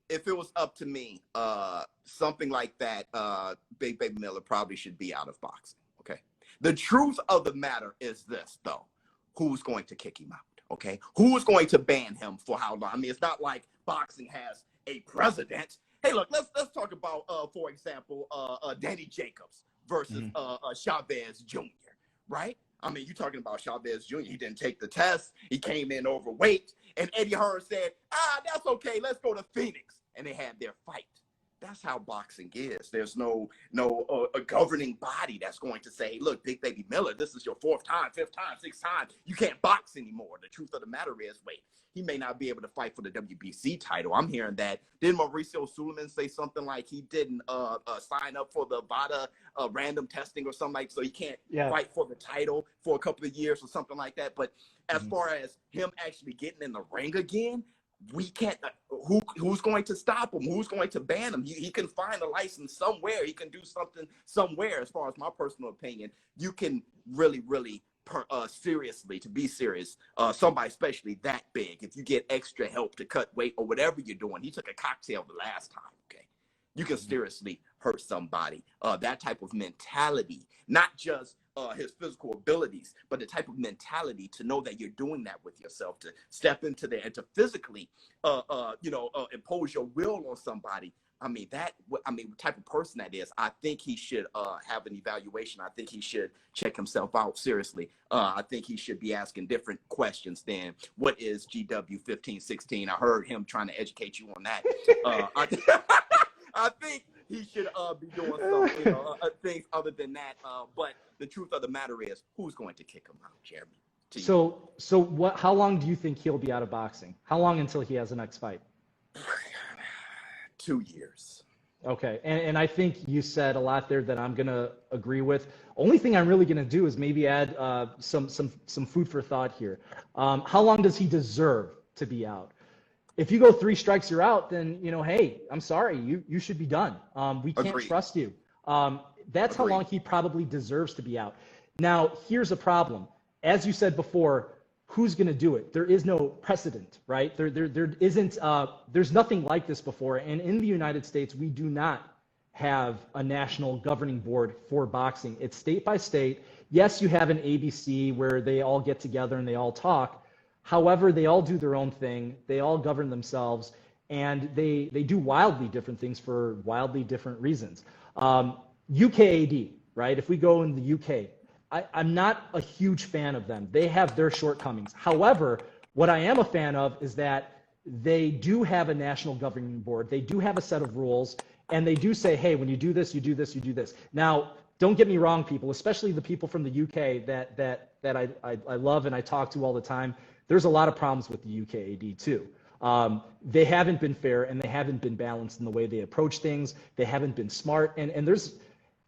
If it was up to me, something like that, Big Baby Miller probably should be out of boxing, okay? The truth of the matter is this, though. Who's going to kick him out? Okay? Who's going to ban him for how long? I mean, it's not like boxing has a president. Hey, look, let's talk about, for example, Danny Jacobs versus Showbizz Jr., right? I mean, you're talking about Showbizz Jr. He didn't take the test. He came in overweight. And Eddie Hearn said, that's okay. Let's go to Phoenix. And they had their fight. That's how boxing is. There's no a governing body that's going to say, look, Big Baby Miller, this is your 4th time, 5th time, 6th time. You can't box anymore. The truth of the matter is, wait, he may not be able to fight for the WBC title. I'm hearing that. Didn't Mauricio Suleiman say something like he didn't sign up for the VADA random testing or something like, so he can't fight for the title for a couple of years or something like that? But as far as him actually getting in the ring again, we can't. Who's going to stop him? Who's going to ban him? He can find a license somewhere. He can do something somewhere. As far as my personal opinion, you can really seriously, to be serious, somebody especially that big, if you get extra help to cut weight or whatever you're doing. He took a cocktail the last time. Okay, you can seriously hurt somebody. That type of mentality, not just his physical abilities, but the type of mentality to know that you're doing that with yourself, to step into there and to physically, impose your will on somebody. I mean, what type of person that is. I think he should have an evaluation. I think he should check himself out seriously. I think he should be asking different questions than what is GW 1516. I heard him trying to educate you on that. I think he should be doing some things other than that. But the truth of the matter is, who's going to kick him out, Jeremy? So what? How long do you think he'll be out of boxing? How long until he has the next fight? 2 years. Okay, and I think you said a lot there that I'm gonna agree with. Only thing I'm really gonna do is maybe add some food for thought here. How long does he deserve to be out? If you go 3 strikes, you're out, then, hey, I'm sorry, you should be done. We can't trust you. That's how long he probably deserves to be out. Now, here's a problem. As you said before, who's going to do it? There is no precedent, right? There isn't, there's nothing like this before. And in the United States, we do not have a national governing board for boxing. It's state by state. Yes, you have an ABC where they all get together and they all talk. However, they all do their own thing. They all govern themselves, and they do wildly different things for wildly different reasons. UKAD, right? If we go in the UK, I'm not a huge fan of them. They have their shortcomings. However, what I am a fan of is that they do have a national governing board. They do have a set of rules, and they do say, hey, when you do this, you do this, you do this. Now, don't get me wrong, people, especially the people from the UK that I love and I talk to all the time. There's a lot of problems with the UKAD too. They haven't been fair and they haven't been balanced in the way they approach things. They haven't been smart. And there's,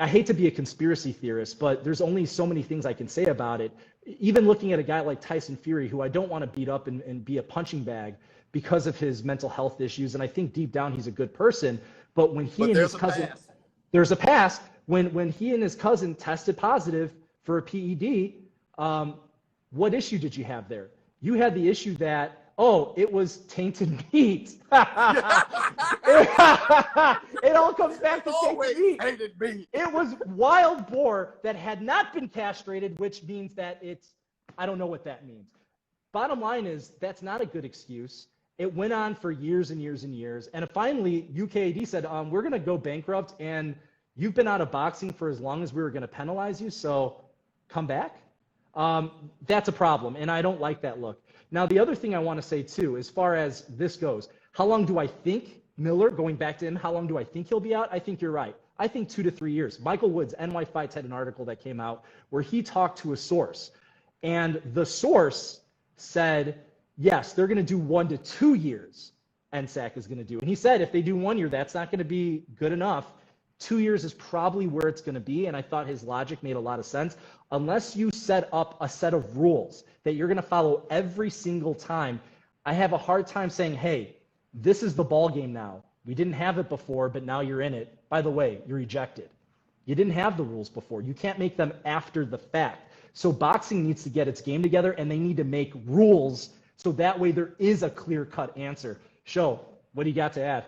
I hate to be a conspiracy theorist, but there's only so many things I can say about it. Even looking at a guy like Tyson Fury, who I don't want to beat up and be a punching bag because of his mental health issues. And I think deep down he's a good person. But when he and his cousin, there's a past. When he and his cousin tested positive for a PED, what issue did you have there? You had the issue that, it was tainted meat. It all comes back to tainted meat. It was wild boar that had not been castrated, which means that I don't know what that means. Bottom line is, that's not a good excuse. It went on for years and years and years. And finally, UKAD said, we're going to go bankrupt, and you've been out of boxing for as long as we were going to penalize you, so come back. That's a problem, and I don't like that look. Now, the other thing I want to say, too, as far as this goes, how long do I think Miller, going back to him, how long do I think he'll be out? I think you're right. I think 2 to 3 years. Michael Woods, NY Fights, had an article that came out where he talked to a source, and the source said, yes, they're going to do 1 to 2 years, NSAC is going to do. And he said if they do 1 year, that's not going to be good enough. 2 years is probably where it's going to be, and I thought his logic made a lot of sense. Unless you set up a set of rules that you're going to follow every single time, I have a hard time saying, hey, this is the ball game now. We didn't have it before, but now you're in it. By the way, you're ejected. You didn't have the rules before. You can't make them after the fact. So boxing needs to get its game together, and they need to make rules so that way there is a clear-cut answer. Show, what do you got to add?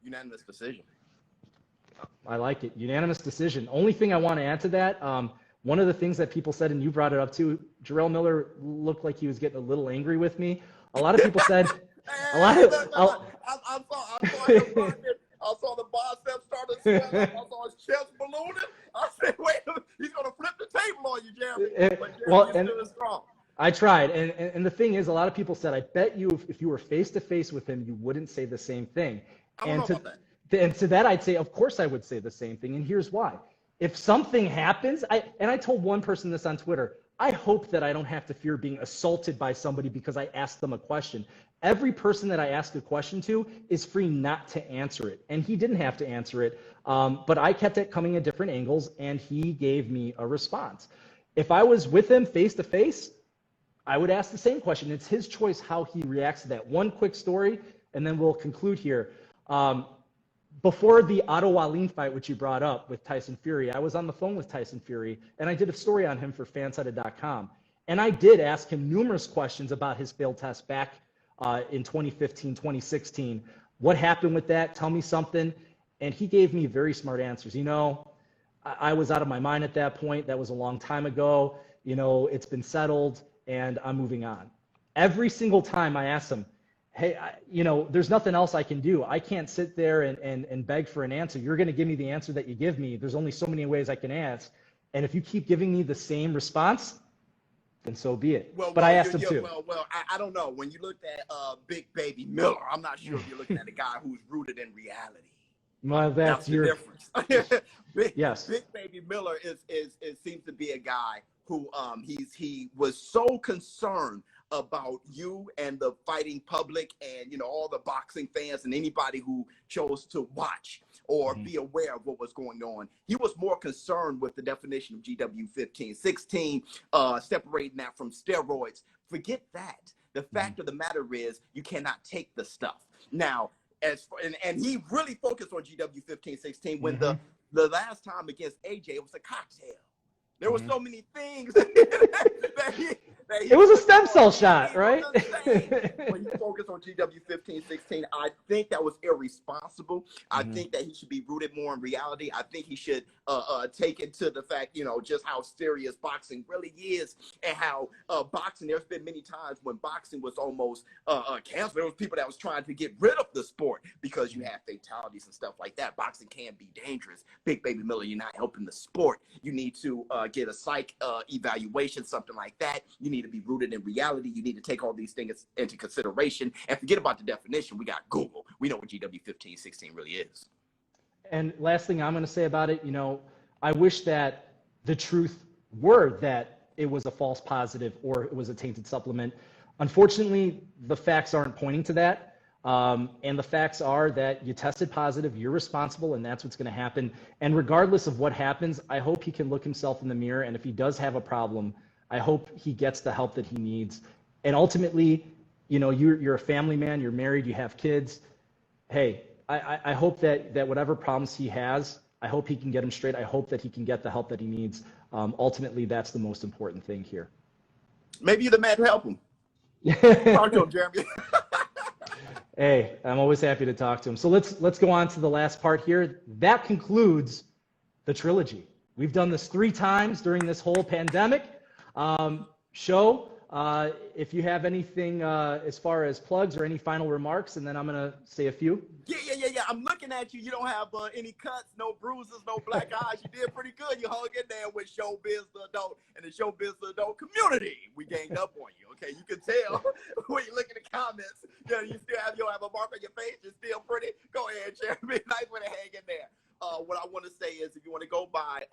Unanimous decision. I like it. Unanimous decision. Only thing I want to add to that, One of the things that people said, and you brought it up too, Jarrell Miller looked like he was getting a little angry with me. A lot of people said, I saw the biceps started swelling. I saw his chest ballooning. I said, wait, he's going to flip the table on you, Jeremy. But Jeremy is still strong. I tried. And the thing is, a lot of people said, I bet you if you were face-to-face with him, you wouldn't say the same thing. I don't know about that. And to that, I'd say, of course I would say the same thing. And here's why. If something happens, I told one person this on Twitter, I hope that I don't have to fear being assaulted by somebody because I asked them a question. Every person that I ask a question to is free not to answer it. And he didn't have to answer it. But I kept it coming at different angles, and he gave me a response. If I was with him face-to-face, I would ask the same question. It's his choice how he reacts to that. One quick story, and then we'll conclude here. Before the Otto Wallin fight, which you brought up with Tyson Fury, I was on the phone with Tyson Fury, and I did a story on him for fansided.com. And I did ask him numerous questions about his failed test back in 2015, 2016. What happened with that? Tell me something. And he gave me very smart answers. You know, I was out of my mind at that point. That was a long time ago. You know, it's been settled, and I'm moving on. Every single time I asked him, hey, you know, there's nothing else I can do. I can't sit there and beg for an answer. You're going to give me the answer that you give me. There's only so many ways I can ask. And if you keep giving me the same response, then so be it. But I asked him too. I don't know. When you looked at Big Baby Miller, I'm not sure if you're looking at a guy who's rooted in reality. Well, that's the difference. Yes. Big Baby Miller seems to be a guy who he was so concerned about you and the fighting public and, you know, all the boxing fans and anybody who chose to watch or be aware of what was going on. He was more concerned with the definition of GW 15-16, separating that from steroids. Forget that. The fact of the matter is you cannot take the stuff. Now, and he really focused on GW 15-16 when the last time against AJ, it was a cocktail. There were so many things that it was a stem cell shot, right? When you focus on GW 15-16, I think that was irresponsible. I think that he should be rooted more in reality. I think he should take into the fact, you know, just how serious boxing really is and how boxing, there's been many times when boxing was almost canceled. There was people that was trying to get rid of the sport because you have fatalities and stuff like that. Boxing can be dangerous. Big Baby Miller, you're not helping the sport. You need to get a psych evaluation, something like that. You need to be rooted in reality. You need to take all these things into consideration and forget about the definition. We got Google. We know what GW 15-16 really is. And last thing I'm going to say about it, you know, I wish that the truth were that it was a false positive or it was a tainted supplement. Unfortunately, the facts aren't pointing to that. And the facts are that you tested positive, you're responsible, and that's what's going to happen. And regardless of what happens, I hope he can look himself in the mirror. And if he does have a problem, I hope he gets the help that he needs. And ultimately, you know, you're a family man, you're married, you have kids. Hey, I hope that whatever problems he has, I hope he can get them straight. I hope that he can get the help that he needs. Ultimately, that's the most important thing here. Maybe you're the man to help him. Talk to him, Jeremy. Hey, I'm always happy to talk to him. So let's go on to the last part here. That concludes the trilogy. We've done this 3 times during this whole pandemic. Show, if you have anything as far as plugs or any final remarks, and then I'm going to say a few. Yeah. I'm looking at you. You don't have any cuts, no bruises, no black eyes. You did pretty good. You hung in there with Showbizz the Adult and the Showbizz the Adult community. We ganged up on you, okay? You can tell when you look at the comments. You know, you don't have a mark on your face. You're still pretty. Go ahead, Jeremy. Nice way to hang in there. What I want to say is if you want to go by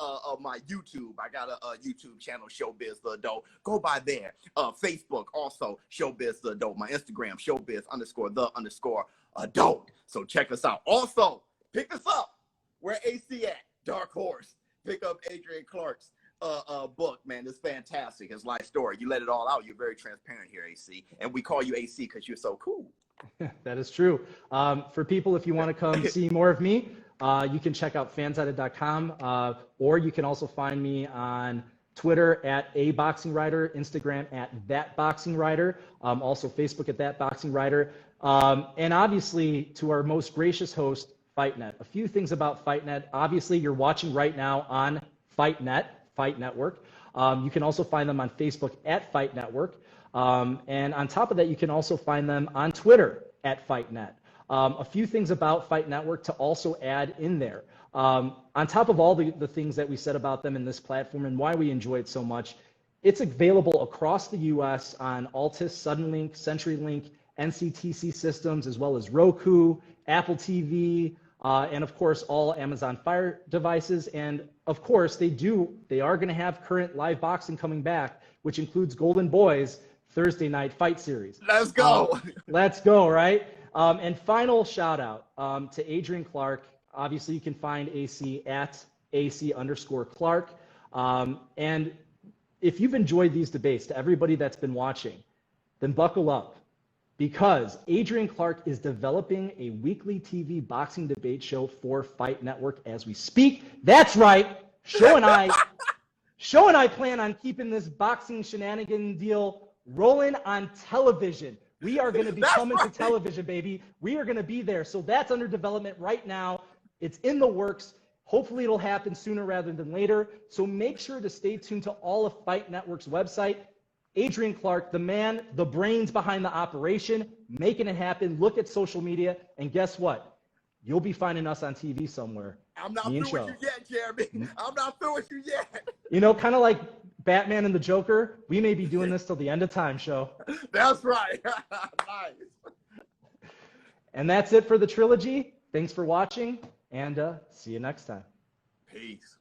my YouTube, I got a YouTube channel, Showbizz the Adult. Go by there. Facebook, also Showbizz the Adult. My Instagram, Showbizz_the_adult. So check us out. Also, pick us up. Where AC at? Dark Horse. Pick up Adrian Clark's book, man. It's fantastic. His life story. You let it all out. You're very transparent here, AC. And we call you AC because you're so cool. That is true. For people, if you want to come see more of me, you can check out fansided.com, or you can also find me on Twitter at @ABoxingWriter, Instagram at @ThatBoxingWriter, also Facebook at @ThatBoxingWriter, and obviously to our most gracious host, FightNet. A few things about FightNet. Obviously, you're watching right now on FightNet, Fight Network. You can also find them on Facebook at Fight Network. And on top of that, you can also find them on Twitter at FightNet. A few things about Fight Network to also add in there. On top of all the things that we said about them in this platform and why we enjoy it so much, it's available across the U.S. on Altus, Suddenlink, CenturyLink, NCTC systems, as well as Roku, Apple TV, and of course, all Amazon Fire devices. And of course, they are going to have current live boxing coming back, which includes Golden Boy's Thursday night fight series. Let's go. Let's go, right? And final shout out to Adrian Clark. Obviously, you can find AC at AC_Clark. And if you've enjoyed these debates, to everybody that's been watching, then buckle up, because Adrian Clark is developing a weekly TV boxing debate show for Fight Network as we speak. That's right. Show and I plan on keeping this boxing shenanigan deal rolling on television. We are going to be coming to television, baby. We are going to be there. So that's under development right now. It's in the works. Hopefully it'll happen sooner rather than later. So make sure to stay tuned to all of Fight Network's website. Adrian Clark, the man, the brains behind the operation, making it happen. Look at social media, and guess what? You'll be finding us on TV somewhere. I'm not through with you yet, Jeremy. I'm not through with you yet. You know, kind of like Batman and the Joker, we may be doing this till the end of time, show. That's right. Nice. And that's it for the trilogy. Thanks for watching, and see you next time. Peace.